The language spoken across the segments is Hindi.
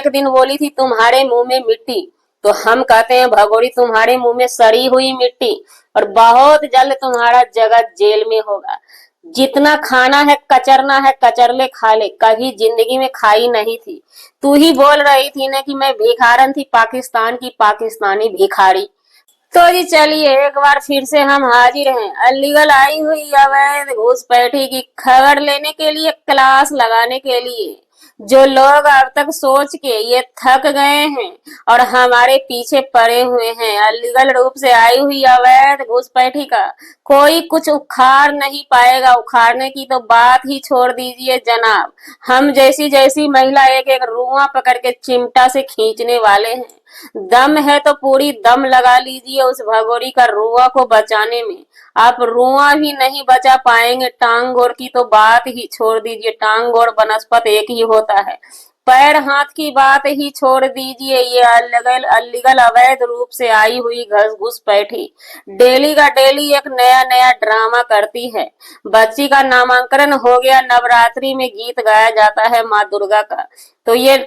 एक दिन बोली थी तुम्हारे मुंह में मिट्टी, तो हम कहते हैं भगोरी तुम्हारे मुंह में सड़ी हुई मिट्टी, और बहुत जल्द तुम्हारा जगह जेल में होगा। जितना खाना है कचरना है कचर ले खा ले, कभी जिंदगी में खाई नहीं थी। तू ही बोल रही थी ना कि मैं भिखारन थी, पाकिस्तान की पाकिस्तानी भिखारी। तो जी चलिए एक बार फिर से हम हाजिर हैं अलीगढ़ आई हुई अवैध घुसपैठी की खबर लेने के लिए, क्लास लगाने के लिए। जो लोग अब तक सोच के ये थक गए हैं और हमारे पीछे पड़े हुए हैं अलीगढ़ रूप से आई हुई अवैध घुसपैठी का, कोई कुछ उखाड़ नहीं पाएगा। उखाड़ने की तो बात ही छोड़ दीजिए जनाब। हम जैसी जैसी महिला एक एक रुआ पकड़ के चिमटा से खींचने वाले हैं। दम है तो पूरी दम लगा लीजिए उस भगोरी का रुआ को बचाने में। आप रुआ भी नहीं बचा पाएंगे, टांग गोर की तो बात ही छोड़ दीजिए। टांग गोर बनस्पत एक ही होता है, पैर हाथ की बात ही छोड़ दीजिए। ये अलीगढ़ अवैध रूप से आई हुई घुसपैठी डेली का डेली एक नया नया ड्रामा करती है। बच्ची का नामांकन हो गया, नवरात्रि में गीत गाया जाता है माँ दुर्गा का, तो ये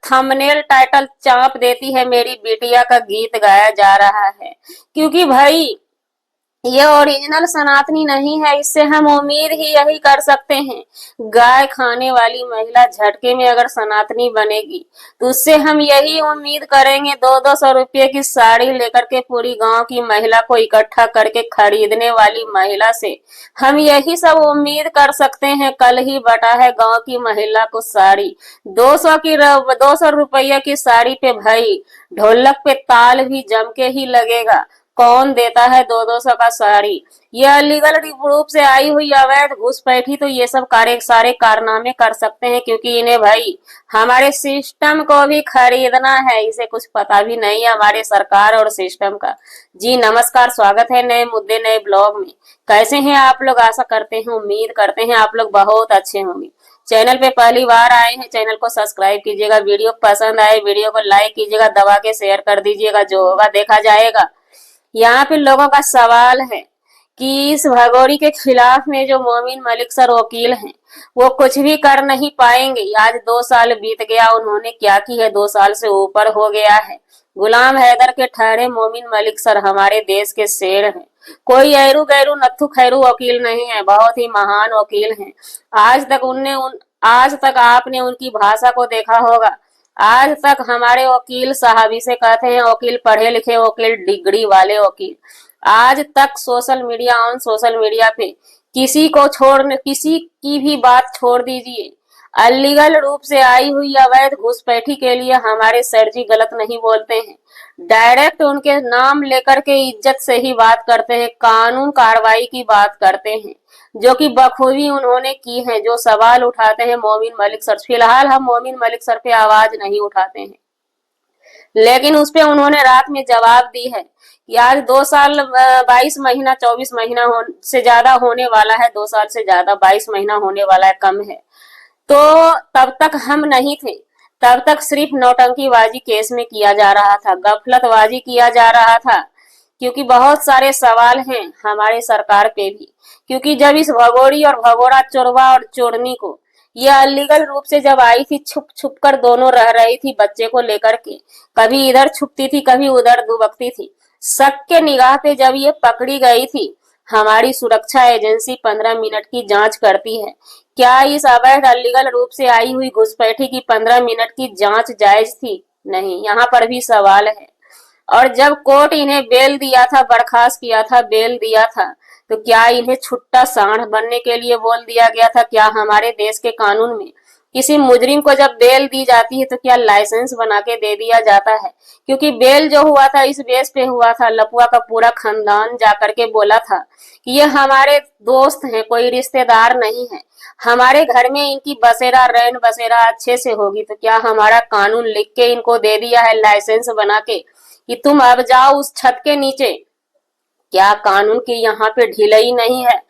थंबनेल टाइटल चाप देती है मेरी बिटिया का गीत गाया जा रहा है। क्योंकि भाई ये ओरिजिनल सनातनी नहीं है, इससे हम उम्मीद ही यही कर सकते हैं। गाय खाने वाली महिला झटके में अगर सनातनी बनेगी तो उससे हम यही उम्मीद करेंगे। 200 रुपये की साड़ी लेकर के पूरी गांव की महिला को इकट्ठा करके खरीदने वाली महिला से हम यही सब उम्मीद कर सकते हैं। कल ही बटा है गांव की महिला को साड़ी 200 रुपये की साड़ी पे भाई ढोलक पे ताल भी जम के ही लगेगा। कौन देता है 200 का साड़ी? ये अलीगढ़ रूप से आई हुई अवैध घुसपैठी तो ये सब सारे कारनामे कर सकते हैं, क्योंकि इन्हें भाई हमारे सिस्टम को भी खरीदना है। इसे कुछ पता भी नहीं है हमारे सरकार और सिस्टम का। जी नमस्कार, स्वागत है नए मुद्दे नए ब्लॉग में। कैसे हैं आप लोग? आशा करते हैं, उम्मीद करते हैं आप लोग बहुत अच्छे होंगे। चैनल पे पहली बार आए हैं, चैनल को सब्सक्राइब कीजिएगा। वीडियो पसंद आए वीडियो को लाइक कीजिएगा, दबा के शेयर कर दीजिएगा। जो होगा देखा जाएगा। यहाँ पे लोगों का सवाल है कि इस भगोरी के खिलाफ में जो मोमिन मलिक सर वकील हैं वो कुछ भी कर नहीं पाएंगे। आज 2 साल बीत गया, उन्होंने क्या की है? 2 साल से ऊपर हो गया है। गुलाम हैदर के ठहरे मोमिन मलिक सर हमारे देश के शेर हैं। कोई ऐरू गैरू नत्थु खैरू वकील नहीं है, बहुत ही महान वकील हैं। आज तक आपने उनकी भाषा को देखा होगा। आज तक हमारे वकील साहब, इसे कहते हैं वकील पढ़े लिखे वकील, डिग्री वाले वकील, आज तक सोशल मीडिया पे किसी की भी बात छोड़ दीजिए। अलीगढ़ रूप से आई हुई अवैध घुसपैठी के लिए हमारे सर जी गलत नहीं बोलते हैं। डायरेक्ट उनके नाम लेकर के इज्जत से ही बात करते हैं, कानून कार्रवाई की बात करते हैं, जो कि बखूबी उन्होंने की है। जो सवाल उठाते हैं मोमिन मलिक सर, फिलहाल हम मोमिन मलिक सर पे आवाज नहीं उठाते हैं, लेकिन उस पे उन्होंने रात में जवाब दी है कि आज 2 साल 22 महीना 24 महीना से ज्यादा होने वाला है। 2 साल से ज्यादा 22 महीना होने वाला है, कम है। तो तब तक हम नहीं थे, तब तक सिर्फ नौटंकीबाजी केस में किया जा रहा था, गफलतबाजी किया जा रहा था। क्योंकि बहुत सारे सवाल हैं हमारे सरकार पे भी, क्योंकि जब इस भगोरी और भगोरा चोरवा और चोरनी को ये अलीगढ़ रूप से जब आई थी, छुप छुप कर दोनों रह रही थी बच्चे को लेकर के, कभी इधर छुपती थी कभी उधर दुबकती थी। शक के निगाह पे जब ये पकड़ी गई थी, हमारी सुरक्षा एजेंसी 15 मिनट की जांच करती है। क्या इस अवैध अलीगढ़ रूप से आई हुई घुसपैठी की 15 मिनट की जांच जायज थी? नहीं, यहाँ पर भी सवाल है। और जब कोर्ट इन्हें बेल दिया था, बर्खास्त किया था, बेल दिया था, तो क्या इन्हें छुट्टा सांड बनने के लिए बोल दिया गया था? क्या हमारे देश के कानून में किसी मुजरिम को जब बेल दी जाती है तो क्या लाइसेंस बना के दे दिया जाता है? क्योंकि बेल जो हुआ था इस बेस पे हुआ था, लपुआ का पूरा खानदान जाकर के बोला था कि ये हमारे दोस्त हैं, कोई रिश्तेदार नहीं है, हमारे घर में इनकी बसेरा रैन बसेरा अच्छे से होगी। तो क्या हमारा कानून लिख के इनको दे दिया है लाइसेंस बना के कि तुम अब जाओ उस छत के नीचे? क्या कानून की यहाँ पे ढिलाई नहीं है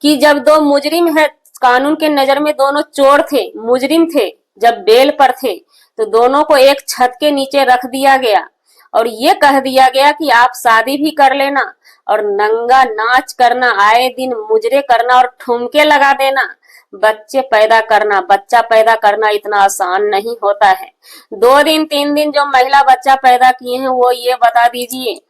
कि जब 2 मुजरिम है, कानून के नजर में दोनों चोर थे, मुजरिम थे, जब बेल पर थे तो दोनों को एक छत के नीचे रख दिया गया और ये कह दिया गया कि आप शादी भी कर लेना और नंगा नाच करना, आए दिन मुजरे करना और ठुमके लगा देना। बच्चा पैदा करना इतना आसान नहीं होता है। 2 दिन 3 दिन जो महिला बच्चा पैदा किए हैं वो ये बता दीजिए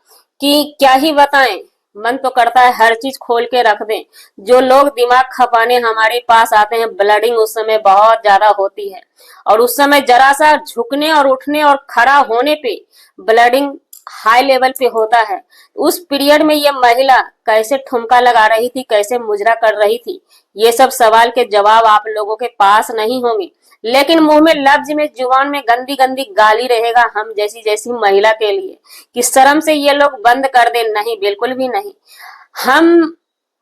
कि क्या ही बताएं। मन तो करता है हर चीज खोल के रख दें। जो लोग दिमाग खपाने हमारे पास आते हैं, ब्लडिंग उस समय बहुत ज्यादा होती है और उस समय जरा सा झुकने और उठने और खड़ा होने पे ब्लडिंग हाई लेवल पे होता है। उस पीरियड में ये महिला कैसे ठुमका लगा रही थी, कैसे मुजरा कर रही थी, ये सब सवाल के जवाब आप लोगों के पास नहीं होंगे, लेकिन मुंह में लफ्ज में जुबान में गंदी गंदी गाली रहेगा हम जैसी जैसी महिला के लिए कि शर्म से ये लोग बंद कर दे। नहीं, बिल्कुल भी नहीं। हम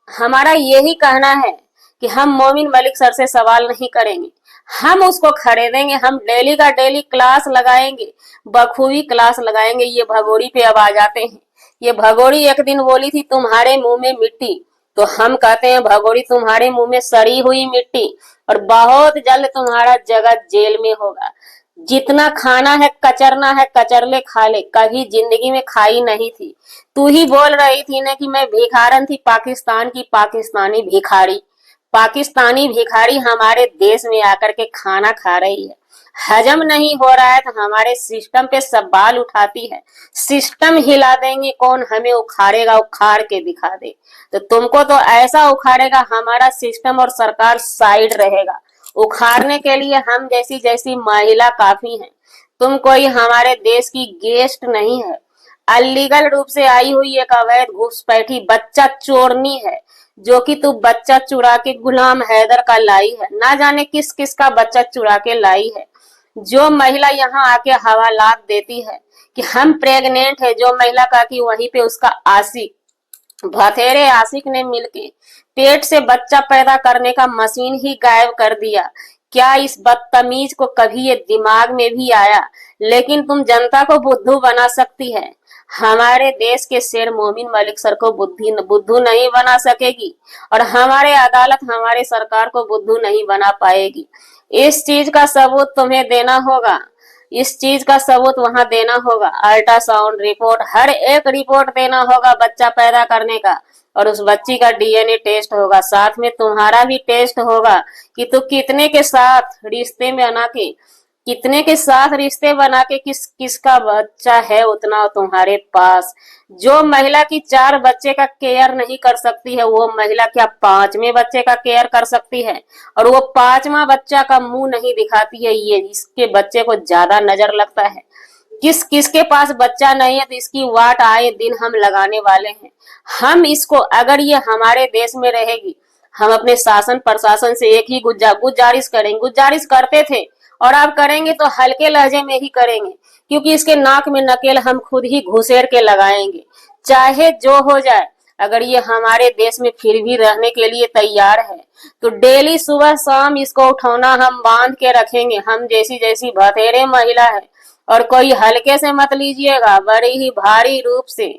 हमारा यही कहना है कि हम मोमिन मलिक सर से सवाल नहीं करेंगे, हम उसको खरीदेंगे। हम डेली का डेली क्लास लगाएंगे, बखूबी क्लास लगाएंगे। ये भगोड़ी पे अब आ जाते हैं। ये भगोड़ी एक दिन बोली थी तुम्हारे मुंह में मिट्टी, तो हम कहते हैं भगोड़ी तुम्हारे मुंह में सड़ी हुई मिट्टी और बहुत जल्द तुम्हारा जगह जेल में होगा। जितना खाना है कचरना है, कचरले खा ले, कभी जिंदगी में खाई नहीं थी। तू ही बोल रही थी ना कि मैं भिखारन थी, पाकिस्तान की पाकिस्तानी भिखारी। पाकिस्तानी भिखारी हमारे देश में आकर के खाना खा रही है, हजम नहीं हो रहा है तो हमारे सिस्टम पे सवाल उठाती है। सिस्टम हिला देंगे, कौन हमें उखाड़ेगा, उखाड़ के दिखा दे। तो तुमको तो ऐसा उखाड़ेगा, हमारा सिस्टम और सरकार साइड रहेगा। उखाड़ने के लिए हम जैसी जैसी महिला काफी हैं। तुम कोई हमारे देश की गेस्ट नहीं है। अलीगल रूप से आई हुई एक अवैध घुसपैठी बच्चा चोरनी है, जो कि तू बच्चा चुरा के गुलाम हैदर का लाई है, ना जाने किस किस का बच्चा चुरा के लाई है। जो महिला यहाँ आके हवालात देती है कि हम प्रेग्नेंट है, जो महिला का कि वहीं पे उसका आशिक भथेरे आशिक ने मिलके पेट से बच्चा पैदा करने का मशीन ही गायब कर दिया। क्या इस बदतमीज को कभी ये दिमाग में भी आया? लेकिन तुम जनता को बुद्धू बना सकती है, हमारे देश के शेर मोमिन मलिक सर को बुद्धू नहीं बना सकेगी और हमारे अदालत हमारे सरकार को बुद्धू नहीं बना पाएगी। इस चीज का सबूत तुम्हें देना होगा, इस चीज का सबूत वहां देना होगा। अल्ट्रासाउंड रिपोर्ट, हर एक रिपोर्ट देना होगा बच्चा पैदा करने का, और उस बच्ची का डीएनए टेस्ट होगा, साथ में तुम्हारा भी टेस्ट होगा कि तू कितने के साथ रिश्ते में आना के कितने के साथ रिश्ते बना के किसका बच्चा है उतना तुम्हारे पास। जो महिला की 4 बच्चे का केयर नहीं कर सकती है, वो महिला क्या 5वें बच्चे का केयर कर सकती है? और वो 5वां बच्चा का मुंह नहीं दिखाती है, ये इसके बच्चे को ज्यादा नजर लगता है। किस किसके पास बच्चा नहीं है तो इसकी वाट आए दिन हम लगाने वाले हैं। हम इसको, अगर ये हमारे देश में रहेगी, हम अपने शासन प्रशासन से एक ही गुजारिश करेंगे, गुजारिश करते थे और अब करेंगे तो हल्के लहजे में ही करेंगे, क्योंकि इसके नाक में नकेल हम खुद ही घुसेड़ के लगाएंगे, चाहे जो हो जाए। अगर ये हमारे देश में फिर भी रहने के लिए तैयार है तो डेली सुबह शाम इसको उठौना हम बांध के रखेंगे, हम जैसी जैसी भतेरे महिला है। और कोई हल्के से मत लीजिएगा, बड़ी ही भारी रूप से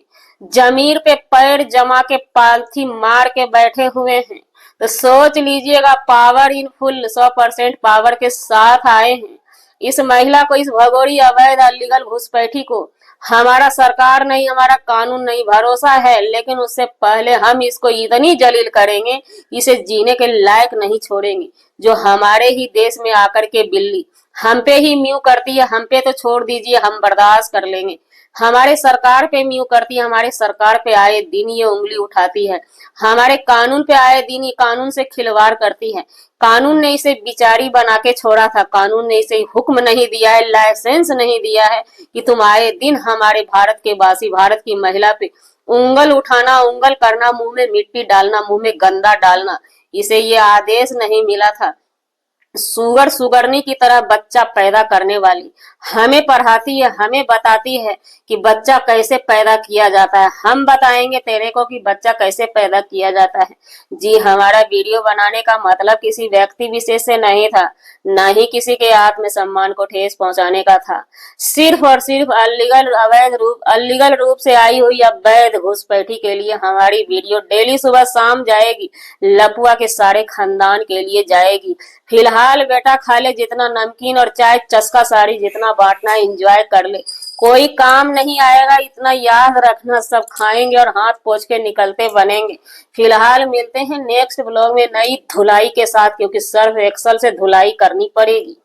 जमीर पे पैर जमा के पालथी मार के बैठे हुए हैं। तो सोच लीजिएगा, पावर इन फुल 100% पावर के साथ आए हैं। इस महिला को, इस भगोड़ी अवैध अलीगल घुसपैठी को हमारा सरकार नहीं, हमारा कानून नहीं भरोसा है, लेकिन उससे पहले हम इसको इतनी जलील करेंगे, इसे जीने के लायक नहीं छोड़ेंगे। जो हमारे ही देश में आकर के बिल्ली हम पे ही म्यू करती है, हम पे तो छोड़ दीजिए, हम बर्दाश्त कर लेंगे। हमारे सरकार पे म्यू करती है, हमारे सरकार पे आए दिन ये उंगली उठाती है, हमारे कानून पे आए दिन ये कानून से खिलवाड़ करती है। कानून ने इसे बिचारी बना के छोड़ा था, कानून ने इसे हुक्म नहीं दिया है, लाइसेंस नहीं दिया है कि तुम आए दिन हमारे भारत के वासी, भारत की महिला पे उंगल उठाना, उंगल करना, मुंह में मिट्टी डालना, मुंह में गंदा डालना, इसे ये आदेश नहीं मिला था। सुगरनी की तरह बच्चा पैदा करने वाली हमें पढ़ाती है, हमें बताती है कि बच्चा कैसे पैदा किया जाता है। हम बताएंगे तेरे को कि बच्चा कैसे पैदा किया जाता है। जी, हमारा वीडियो बनाने का मतलब किसी व्यक्ति विशेष से नहीं था, न ही किसी के आत्मसम्मान को ठेस पहुंचाने का था। सिर्फ और सिर्फ अलीगल रूप से आई हुई अवैध घुसपैठी के लिए हमारी वीडियो डेली सुबह शाम जाएगी, लपुआ के सारे खानदान के लिए जाएगी। फिलहाल बेटा खा ले जितना नमकीन और चाय चस्का साड़ी जितना बांटना एंजॉय कर ले, कोई काम नहीं आएगा, इतना याद रखना। सब खाएंगे और हाथ पोंछ के निकलते बनेंगे। फिलहाल मिलते हैं नेक्स्ट ब्लॉग में नई धुलाई के साथ, क्योंकि सर्फ एक्सल से धुलाई करनी पड़ेगी।